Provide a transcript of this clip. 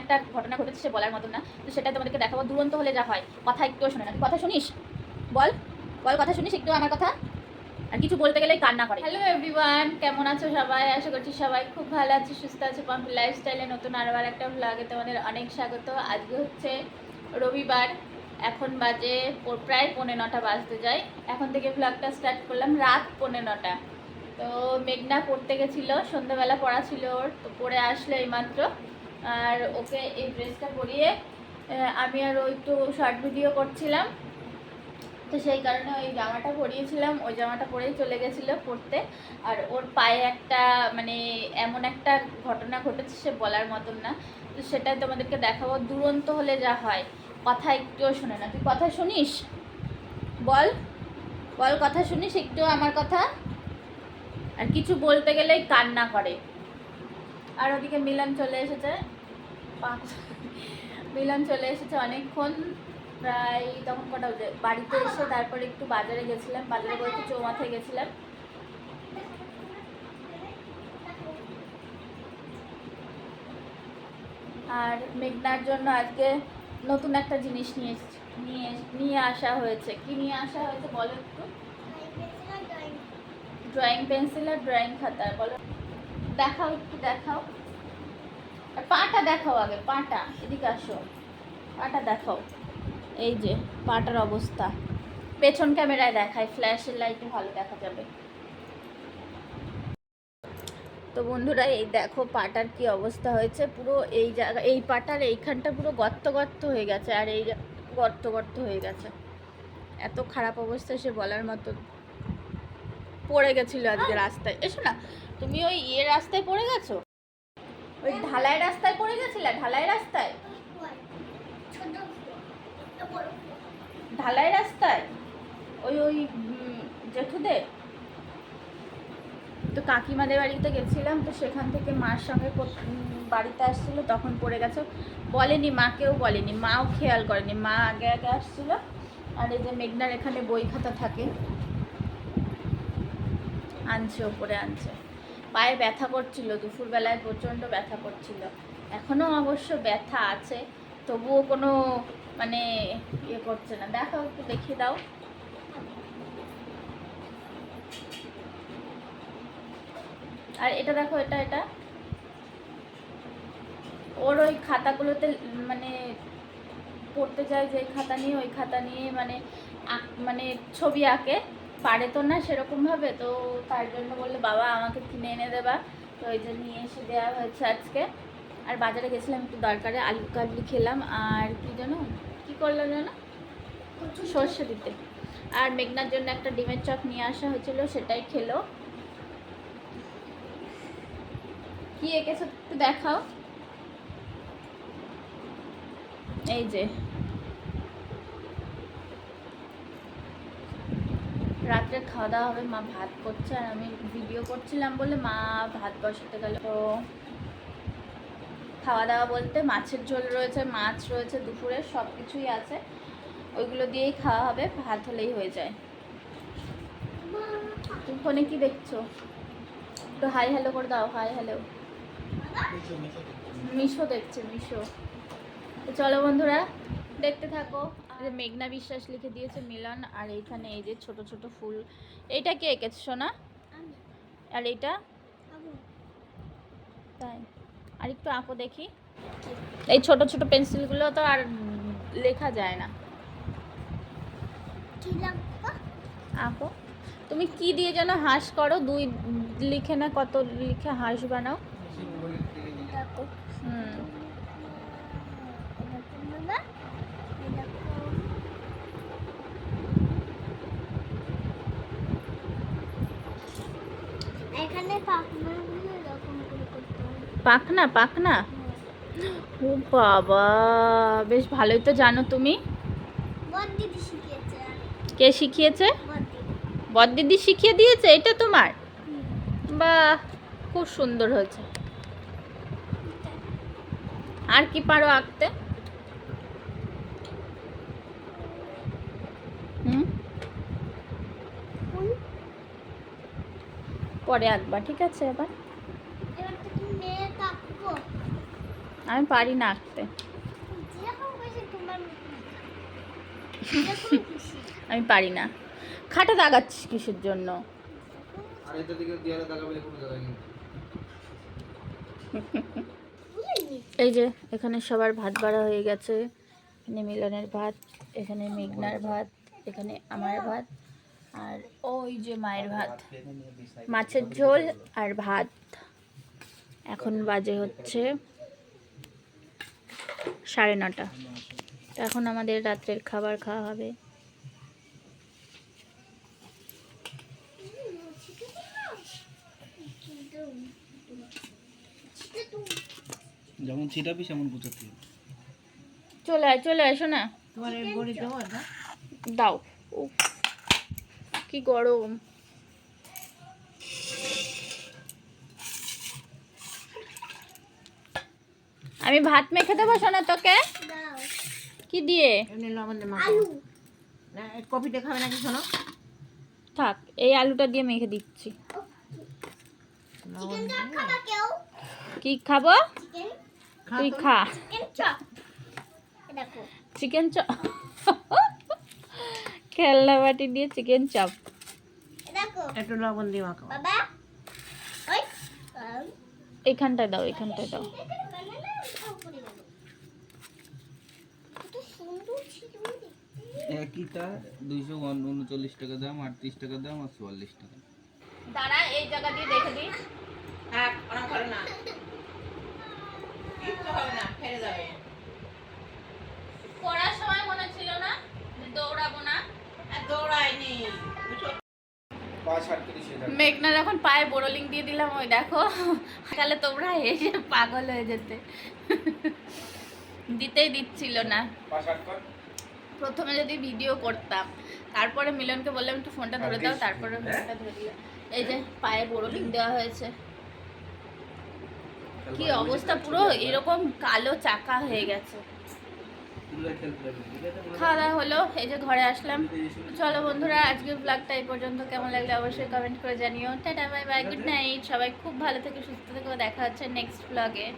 একটা ঘটনা ঘটেছে সে বলার মতো না, তো সেটা তোমাদেরকে দেখাবো। দুরন্ত হলে যা হয়, কথা একটুও শোনে না। তুই কথা শুনিস? বল বল, কথা শুনিস একটু আমার কথা? আর কিছু বলতে গেলেই কান্না করে। হ্যালো এভরিওয়ান, কেমন আছো সবাই? আশা করছি সবাই খুব ভালো আছে, সুস্থ আছে। পাম্পি লাইফস্টাইলে নতুন আরও একটা ভ্লগে তোমাদের অনেক স্বাগত। আজকে হচ্ছে রবিবার, এখন বাজে প্রায় 9:45 বাজতে যায়। এখন থেকে ভ্লগটা স্টার্ট করলাম রাত 9:45। তো মেঘনা পড়তে গেছিলো, সন্ধ্যাবেলা পড়া ছিল ওর, তো পড়ে আসলে এইমাত্র। আর ওকে এই ড্রেসটা পরিয়ে আমি আর ওই একটু শর্ট ভিডিও করছিলাম, তো সেই কারণে ওই জামাটা পরিয়েছিলাম, ওই জামাটা পরেই চলে গেছিলো পড়তে। আর ওর পায়ে একটা মানে এমন একটা ঘটনা ঘটেছে সে বলার মতন না, তো সেটাই তোমাদেরকে দেখাবো। দুরন্ত হলে যা হয়, কথা একটুও শোনে না। তুই কথা শুনিস? বল বল, কথা শুনিস একটু আমার কথা? আর কিছু বলতে গেলেই কান্না করে। আর ওদিকে মিলন চলে এসেছে, মিলন চলে এসেছে অনেকক্ষণ, প্রায় তখন কটা বাজে। বাড়িতে এসে তারপরে একটু বাজারে গেছিলাম, বাজারে বলতে চৌমাথায় গেছিলাম। আর মেঘনার জন্য আজকে নতুন একটা জিনিস নিয়ে আসা হয়েছে। কি নিয়ে আসা হয়েছে বলো একটু? ড্রয়িং পেন্সিল আর ড্রয়িং খাতা। বলো, দেখাও একটু, দেখাও। আর পাটা দেখাও আগে, পাটা এদিকে আসো, পাটা দেখাও। এই যে পাটার অবস্থা, পেছন ক্যামেরায় দেখায়, ফ্ল্যাশের লাইটে ভালো দেখা যাবে। তো বন্ধুরা এই দেখো পাটার কি অবস্থা হয়েছে, পুরো এই জায়গা, এই পাটার এইখানটা পুরো গর্ত গর্ত হয়ে গেছে, আর এই গর্ত গর্ত হয়ে গেছে। এত খারাপ অবস্থা সে বলার মতো। পড়ে গেছিলো আজকে রাস্তায়। এসো না, তুমি ওই রাস্তায় পড়ে গেছো, ওই ঢালাই রাস্তায় পড়ে গেছিলে। ঢালাই রাস্তায়, ঢালাই রাস্তায় ওই ওই জেঠুদের। তো কাকিমাদের বাড়িতে গেছিলাম, তো সেখান থেকে মার সঙ্গে বাড়িতে আসছিলো, তখন পড়ে গেছে। বলেনি, মাকেও বলেনি, মাও খেয়াল করেনি, মা আগে আগে আসছিলো। আর এই যে মেঘনার এখানে বই খাতা থাকে, আনছে, ওপরে আনছে। পায়ে ব্যথা করছিল দুপুরবেলায়, প্রচণ্ড ব্যথা করছিল। এখনও অবশ্য ব্যথা আছে, তবুও কোনো মানে ইয়ে করছে না। দেখো একটু দেখিয়ে দাও। আর এটা দেখো, এটা এটা ওর ওই খাতাগুলোতে মানে পড়তে যায় যে খাতা নিয়ে, ওই খাতা নিয়ে মানে মানে ছবি আঁকে, পারে তো না সেরকমভাবে। তো তার জন্য বললো বাবা আমাকে কিনে এনে দেবা, তো ওই যে নিয়ে এসে দেওয়া হয়েছে আজকে। আর বাজারে গেছিলাম একটু দরকারে, আলু কাবলি খেলাম, আর কি জানো কি করলাম জানো, সর্ষে দিতে। আর মেঘনার জন্য একটা ডিমের চপ নিয়ে আসা হয়েছিল, সেটাই খেলো। কি এঁকেছো একটু দেখাও। এই যে রাত্রে খাওয়া দাওয়া হবে, মা ভাত করছে, আর আমি ভিডিও করছিলাম বলে মা ভাত বসাতে গেল। তো খাওয়া দাওয়া বলতে মাছের ঝোল রয়েছে, মাছ রয়েছে দুপুরে, সব কিছুই আছে, ওইগুলো দিয়েই খাওয়া হবে, ভাত হলেই হয়ে যায়। তুমি ফোনে কি দেখছো? একটু হাই হ্যালো করে দাও, হাই হ্যালো। মিশো দেখছে, মিশো। তো চলো বন্ধুরা দেখতে থাকো। মেঘনা বিশ্বাস লিখে দিয়েছে মিলন। আর এইখানে এই যে ছোট ছোট ফুল, এইটা কে এঁকেছে সোনা? আর এইটা তাই, আর একটু আঁকো দেখি। এই ছোট ছোট পেন্সিলগুলো তো আর লেখা যায় না, আঁকো। তুমি কি দিয়ে যেন হাঁস করো, দুই লিখে না কত লিখে হাঁস বানাও। পাখনা, পাখনা। ও বাবা, বেশ ভালোই তো জানো তুমি। কে শিখিয়েছে? বড়দিদি শিখিয়ে দিয়েছে এটা তোমার? বাহ, খুব সুন্দর হয়েছে। আর কি পারো আঁকতে? পরে আঁকবা, ঠিক আছে? এবার আমি পারি না আঁকতে। আমি পারি না। খাটা দাগাচ্ছিস কিসের জন্য? এই যে এখানে সবার ভাত বাড়া হয়ে গেছে। এখানে মিলনের ভাত, এখানে মেঘনার ভাত, এখানে আমার ভাত, আর ওই যে মায়ের ভাত, মাছের ঝোল আর ভাত। এখন বাজে হচ্ছে 9:30। এখন আমাদের রাত্রের খাবার খাওয়া হবে। যেমন ছিটাবি সেমন বুঝাতে চলে আয়, চলে আসো না। তোমার এই বড়ি দেবো না? দাও। উফ, কি গরম। আমি ভাত মেখে দেবো শোনা তোকে। কি দিয়ে? এমনি লবণ দিয়ে মাখো। না কপিটা খাবে নাকি শোনো? থাক, এই আলুটা দিয়ে মেখে দিচ্ছি। লবণ দিয়ে কি খাবো? খা তুই তো। খা। Chicken chop. খেলনা বাটি দিয়ে চিকেন চপ। একটু লবণ দিয়ে মাখো। এইখানটায় দাও, এইখানটায় দাও। একইটা 239 টাকা দাম, 38 টাকা দাম আর 44 টাকা। দাঁড়া, এই জায়গা দিয়ে দেখে দিই। হ্যাঁ অনেক করে না, কিচ্ছু হবে না, ফেলে যাবে। পড়ার সময় মনে ছিল না যে দৌড়াবো না। আর দৌড়ায়নি। মেঘনার এখন পায়ে বোরোলিং দিয়ে দিলাম, ওই দেখো। তাহলে তোমরা এসে পাগল হয়ে যেতে। দিতেই দিচ্ছিল না। প্রথমে যদি ভিডিও করতাম, তারপরে মিলনকে বললাম একটু ফোনটা ধরে দাও, তারপরে ফোনটা ধরে দিলাম। এই যে পায়ে বোরোলিং দেওয়া হয়েছে। কি অবস্থা, পুরো এরকম কালো চাকা হয়ে গেছে। খাওয়া দাওয়া হলো, এই যে ঘরে আসলাম। চলো বন্ধুরা, আজকের ব্লগটা এই পর্যন্ত। কেমন লাগলে অবশ্যই কমেন্ট করে জানিও। Tata, bye bye, good night. সবাই খুব ভালো থেকে সুস্থ থেকো। দেখা হচ্ছে নেক্সট ব্লগে।